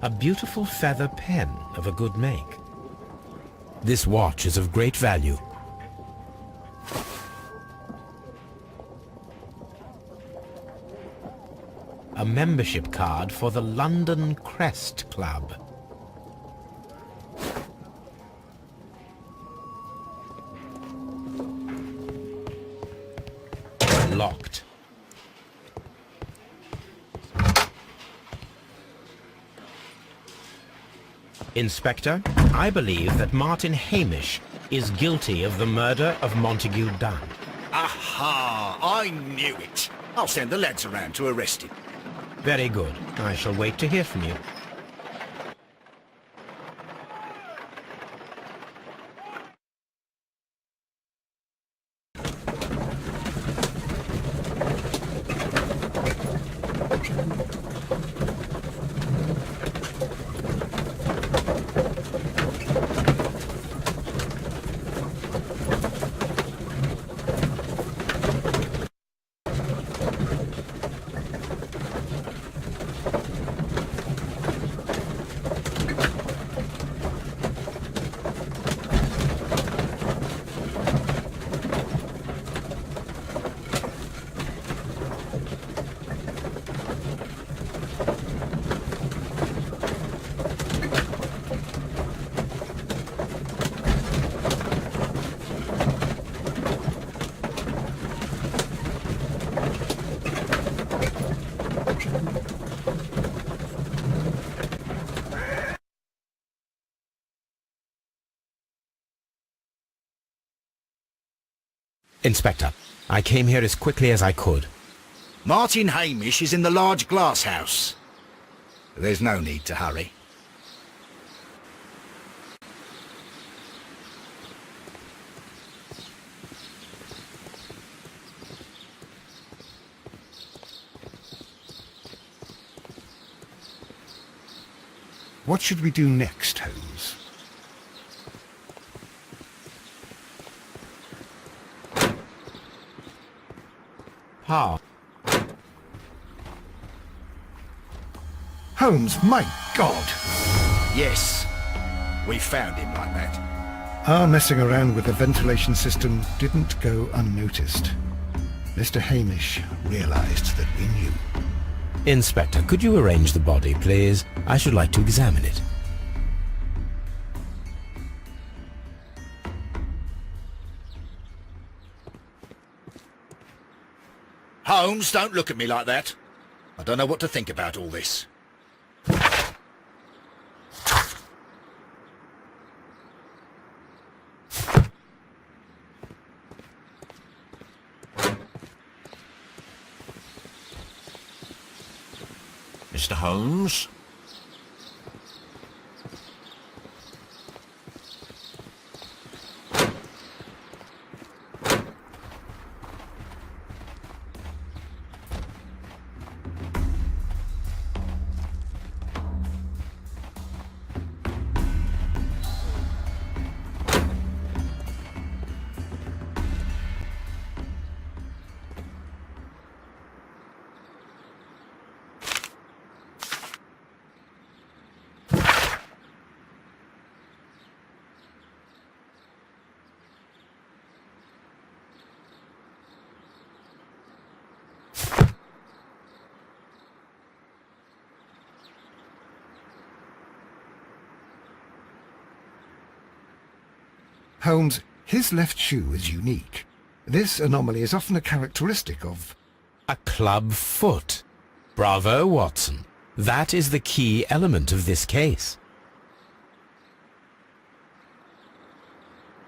A beautiful feather pen of a good make. This watch is of great value. A membership card for the London Crest Club. Locked. Inspector, I believe that Martin Hamish is guilty of the murder of Montague Dunn. Aha! I knew it. I'll send the lads around to arrest him. Very good. I shall wait to hear from you. Inspector, I came here as quickly as I could. Martin Hamish is in the large glass house. There's no need to hurry. What should we do next, Holmes? How? Holmes, my God! Yes, we found him like that. Our messing around with the ventilation system didn't go unnoticed. Mr. Hamish realized that we knew. Inspector, could you arrange the body, please? I should like to examine it. Holmes, don't look at me like that. I don't know what to think about all this. Mr. Holmes? Holmes, his left shoe is unique. This anomaly is often a characteristic of... A club foot. Bravo, Watson. That is the key element of this case.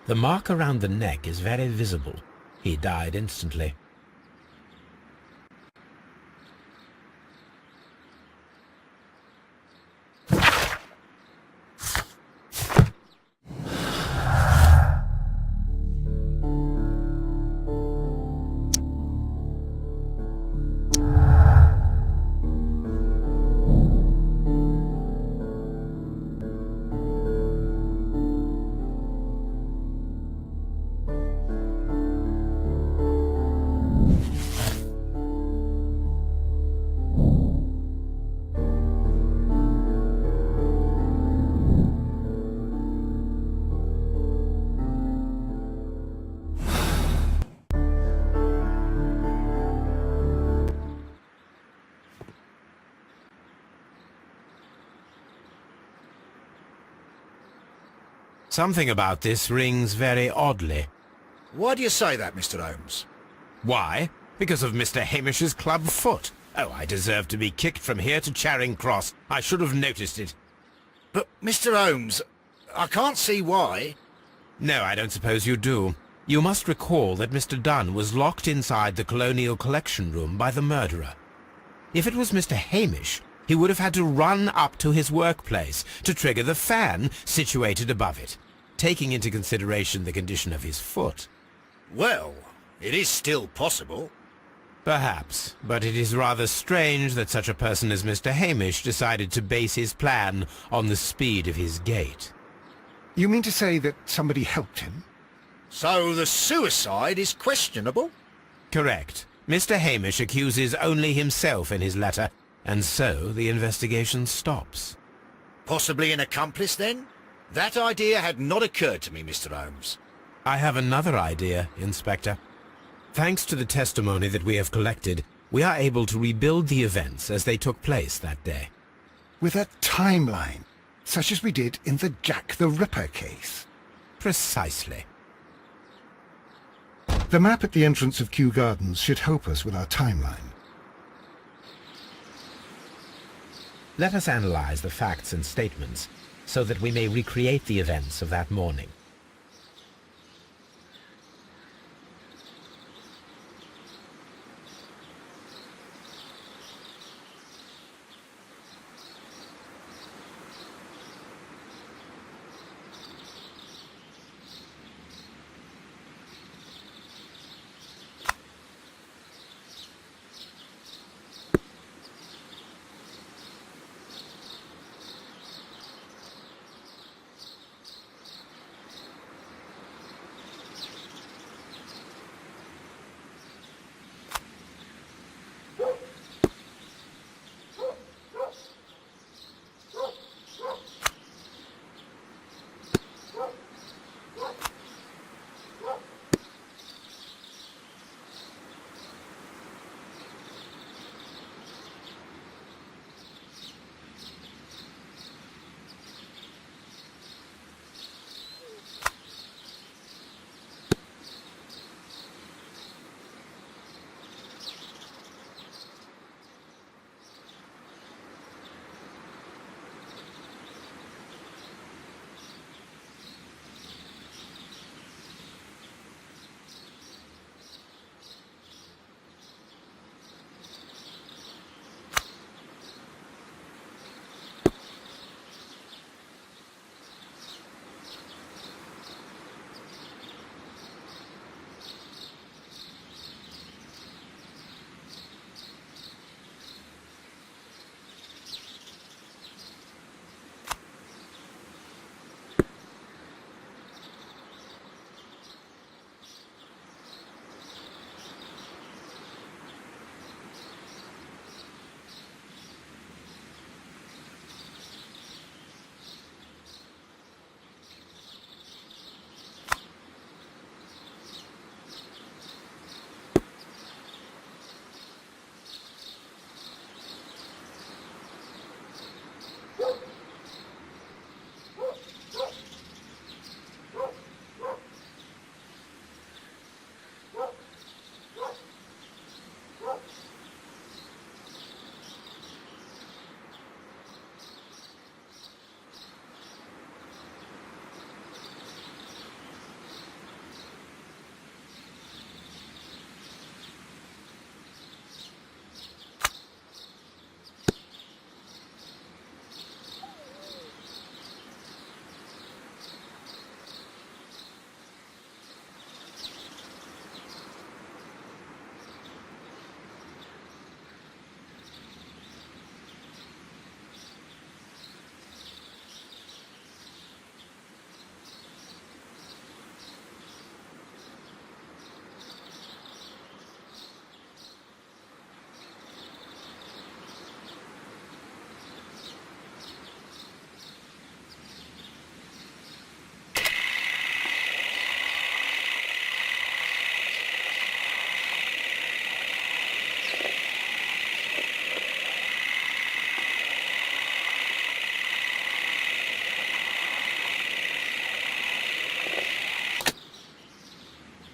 The mark around the neck is very visible. He died instantly. Something about this rings very oddly. Why do you say that, Mr. Holmes? Why? Because of Mr. Hamish's club foot. Oh, I deserve to be kicked from here to Charing Cross. I should have noticed it. But, Mr. Holmes, I can't see why. No, I don't suppose you do. You must recall that Mr. Dunn was locked inside the Colonial Collection Room by the murderer. If it was Mr. Hamish, he would have had to run up to his workplace to trigger the fan situated above it, taking into consideration the condition of his foot. Well, it is still possible. Perhaps, but it is rather strange that such a person as Mr. Hamish decided to base his plan on the speed of his gait. You mean to say that somebody helped him? So the suicide is questionable? Correct. Mr. Hamish accuses only himself in his letter, and so the investigation stops. Possibly an accomplice, then? That idea had not occurred to me, Mr. Holmes. I have another idea, Inspector. Thanks to the testimony that we have collected, we are able to rebuild the events as they took place that day. With a timeline, such as we did in the Jack the Ripper case. Precisely. The map at the entrance of Kew Gardens should help us with our timeline. Let us analyze the facts and statements so that we may recreate the events of that morning.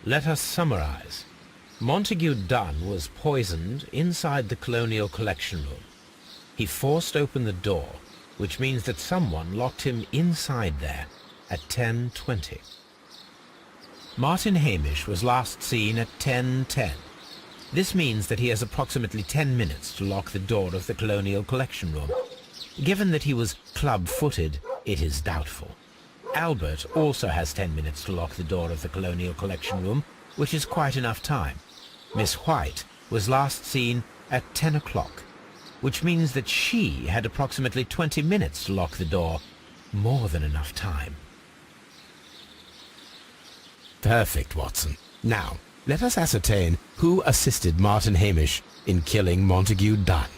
Let us summarize. Montague Dunn was poisoned inside the Colonial Collection Room. He forced open the door, which means that someone locked him inside there at 10:20. Martin Hamish was last seen at 10:10. This means that he has approximately 10 minutes to lock the door of the Colonial Collection Room. Given that he was club-footed, it is doubtful. Albert also has 10 minutes to lock the door of the Colonial Collection Room, which is quite enough time. Miss White was last seen at 10 o'clock, which means that she had approximately 20 minutes to lock the door. More than enough time. Perfect, Watson. Now, let us ascertain who assisted Martin Hamish in killing Montague Dunn.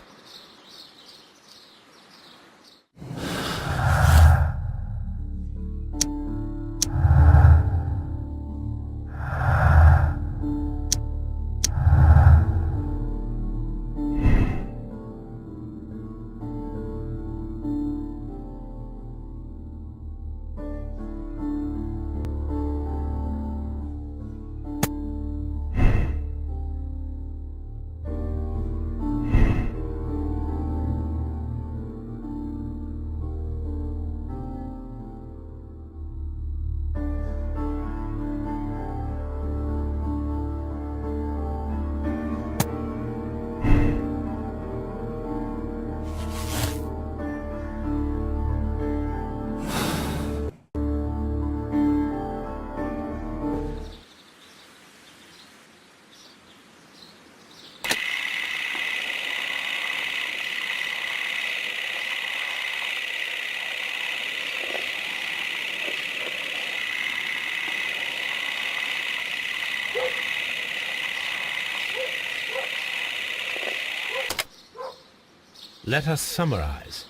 Let us summarize.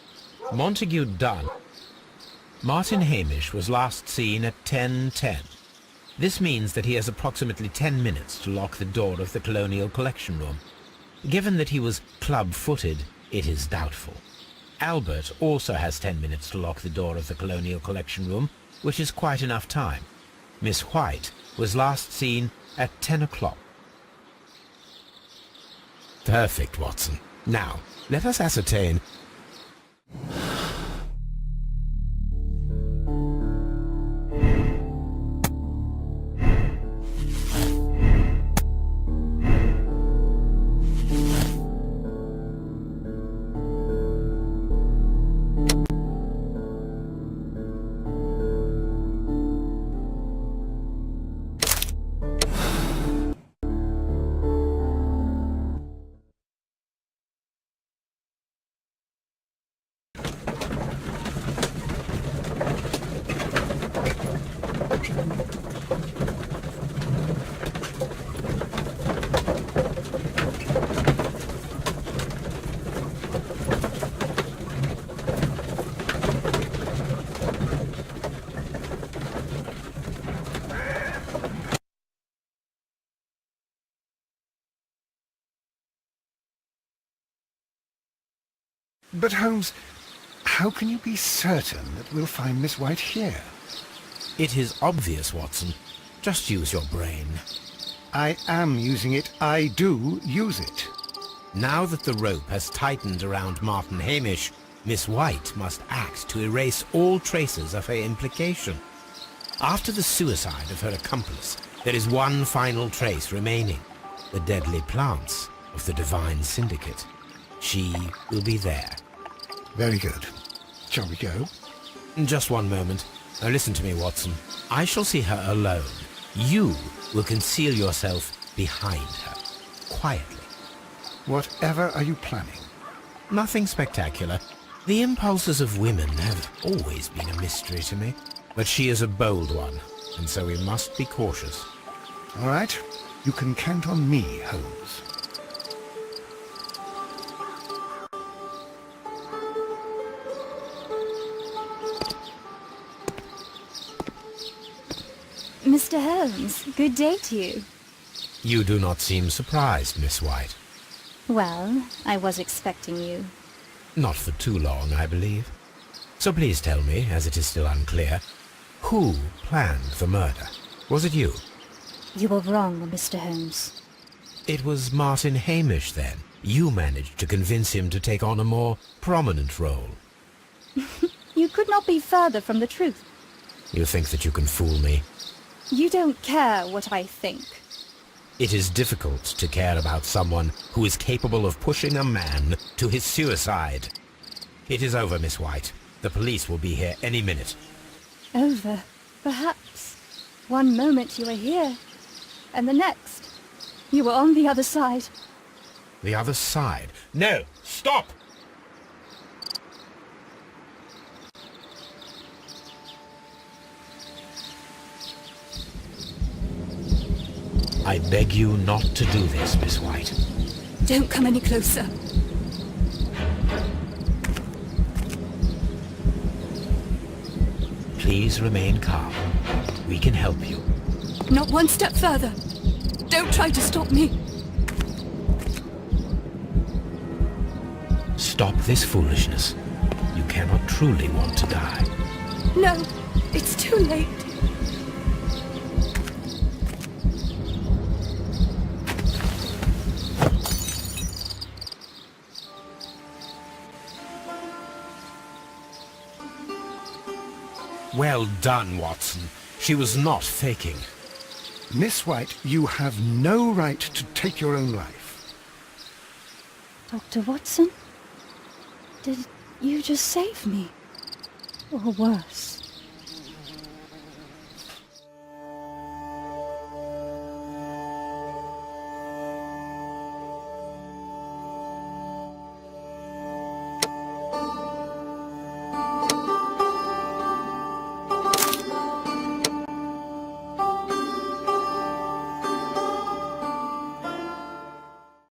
Montague Dunn. Martin Hamish was last seen at 10:10. This means that he has approximately 10 minutes to lock the door of the Colonial Collection Room. Given that he was club-footed, it is doubtful. Albert also has 10 minutes to lock the door of the Colonial Collection Room, which is quite enough time. Miss White was last seen at 10 o'clock. Perfect, Watson. Now, let us ascertain. But Holmes, how can you be certain that we'll find Miss White here? It is obvious, Watson. Just use your brain. I am using it. I do use it. Now that the rope has tightened around Martin Hamish, Miss White must act to erase all traces of her implication. After the suicide of her accomplice, there is one final trace remaining, the deadly plants of the Divine Syndicate. She will be there. Very good. Shall we go? Just one moment. Now listen to me, Watson. I shall see her alone. You will conceal yourself behind her, quietly. Whatever are you planning? Nothing spectacular. The impulses of women have always been a mystery to me. But she is a bold one, and so we must be cautious. All right. You can count on me, Holmes. Mr. Holmes, good day to you. You do not seem surprised, Miss White. Well, I was expecting you. Not for too long, I believe. So please tell me, as it is still unclear, who planned the murder? Was it you? You were wrong, Mr. Holmes. It was Martin Hamish, then. You managed to convince him to take on a more prominent role. You could not be further from the truth. You think that you can fool me? You don't care what I think. It is difficult to care about someone who is capable of pushing a man to his suicide. It is over, Miss White. The police will be here any minute. Over, perhaps. One moment you were here, and the next, you were on the other side. The other side? No! Stop! I beg you not to do this, Miss White. Don't come any closer. Please remain calm. We can help you. Not one step further. Don't try to stop me. Stop this foolishness. You cannot truly want to die. No, it's too late. Well done, Watson. She was not faking. Miss White, you have no right to take your own life. Dr. Watson? Did you just save me? Or worse?